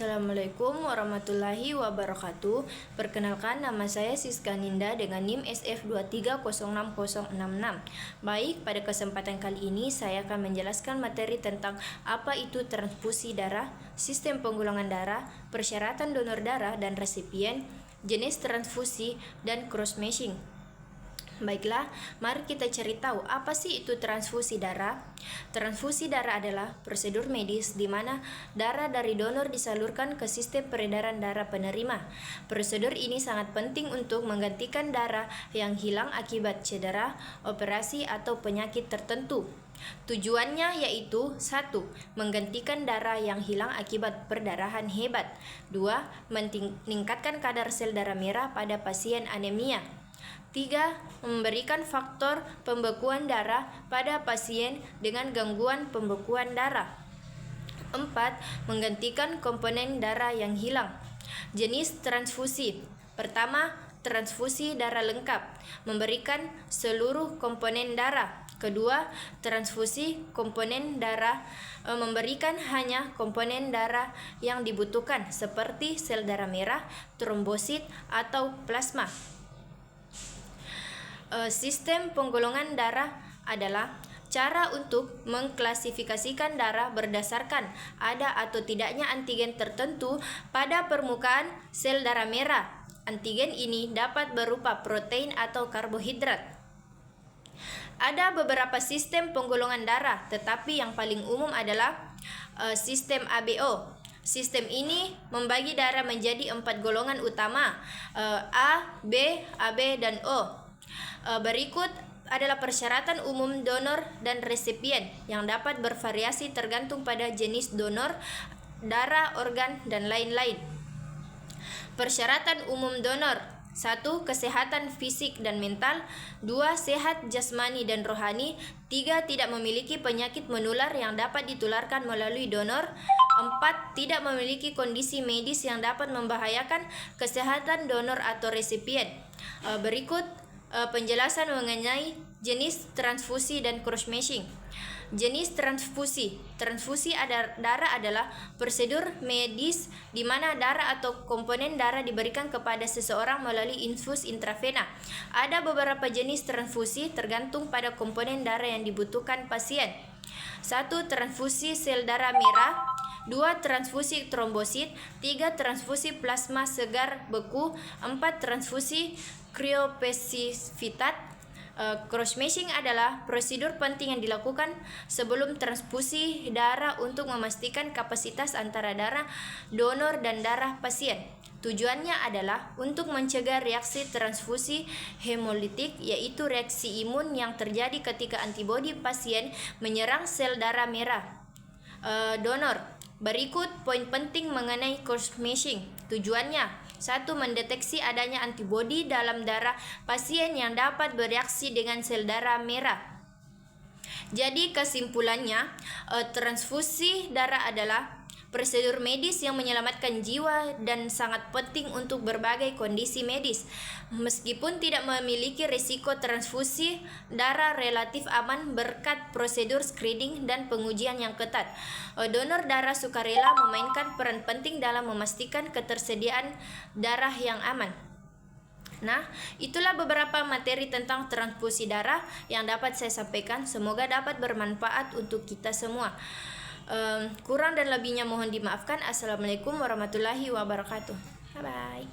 Assalamualaikum warahmatullahi wabarakatuh. Perkenalkan, nama saya Siska Ninda dengan NIM SF2306066. Baik, pada kesempatan kali ini saya akan menjelaskan materi tentang apa itu transfusi darah, sistem penggolongan darah, persyaratan donor darah dan resipien, jenis transfusi, dan cross-matching. Baiklah, mari kita cari tahu apa sih itu transfusi darah. Transfusi darah adalah prosedur medis di mana darah dari donor disalurkan ke sistem peredaran darah penerima. Prosedur ini sangat penting untuk menggantikan darah yang hilang akibat cedera, operasi, atau penyakit tertentu. Tujuannya yaitu 1. Menggantikan darah yang hilang akibat perdarahan hebat. 2. Meningkatkan kadar sel darah merah pada pasien anemia. 3. Memberikan faktor pembekuan darah pada pasien dengan gangguan pembekuan darah. 4. Menggantikan komponen darah yang hilang. Jenis transfusi. Pertama, transfusi darah lengkap, memberikan seluruh komponen darah. Kedua, transfusi komponen darah, memberikan hanya komponen darah yang dibutuhkan seperti sel darah merah, trombosit, atau plasma. Sistem penggolongan darah adalah cara untuk mengklasifikasikan darah berdasarkan ada atau tidaknya antigen tertentu pada permukaan sel darah merah. Antigen ini dapat berupa protein atau karbohidrat. Ada beberapa sistem penggolongan darah, tetapi yang paling umum adalah sistem ABO. Sistem ini membagi darah menjadi 4 golongan utama, A, B, AB, dan O. Berikut adalah persyaratan umum donor dan resipien yang dapat bervariasi tergantung pada jenis donor, darah, organ, dan lain-lain. Persyaratan umum donor: 1. Kesehatan fisik dan mental. 2. Sehat jasmani dan rohani. 3. Tidak memiliki penyakit menular yang dapat ditularkan melalui donor. 4. Tidak memiliki kondisi medis yang dapat membahayakan kesehatan donor atau resipien. Berikut penjelasan mengenai jenis transfusi dan cross-matching. Jenis transfusi. Transfusi darah adalah prosedur medis di mana darah atau komponen darah diberikan kepada seseorang melalui infus intravena. Ada beberapa jenis transfusi tergantung pada komponen darah yang dibutuhkan pasien. 1. Transfusi sel darah merah. 2. Transfusi trombosit. 3. Transfusi plasma segar beku. 4. Transfusi kriopesifitat. Cross-matching adalah prosedur penting yang dilakukan sebelum transfusi darah untuk memastikan kapasitas antara darah donor dan darah pasien. Tujuannya adalah untuk mencegah reaksi transfusi hemolitik, yaitu reaksi imun yang terjadi ketika antibodi pasien menyerang sel darah merah donor. Berikut poin penting mengenai cross-matching. Tujuannya: 1. Mendeteksi adanya antibodi dalam darah pasien yang dapat bereaksi dengan sel darah merah. Jadi kesimpulannya, transfusi darah adalah prosedur medis yang menyelamatkan jiwa dan sangat penting untuk berbagai kondisi medis. Meskipun tidak memiliki risiko, transfusi darah relatif aman berkat prosedur screening dan pengujian yang ketat. Donor darah sukarela memainkan peran penting dalam memastikan ketersediaan darah yang aman. Nah, itulah beberapa materi tentang transfusi darah yang dapat saya sampaikan. Semoga dapat bermanfaat untuk kita semua. Kurang dan lebihnya mohon dimaafkan. Assalamualaikum warahmatullahi wabarakatuh. Bye bye.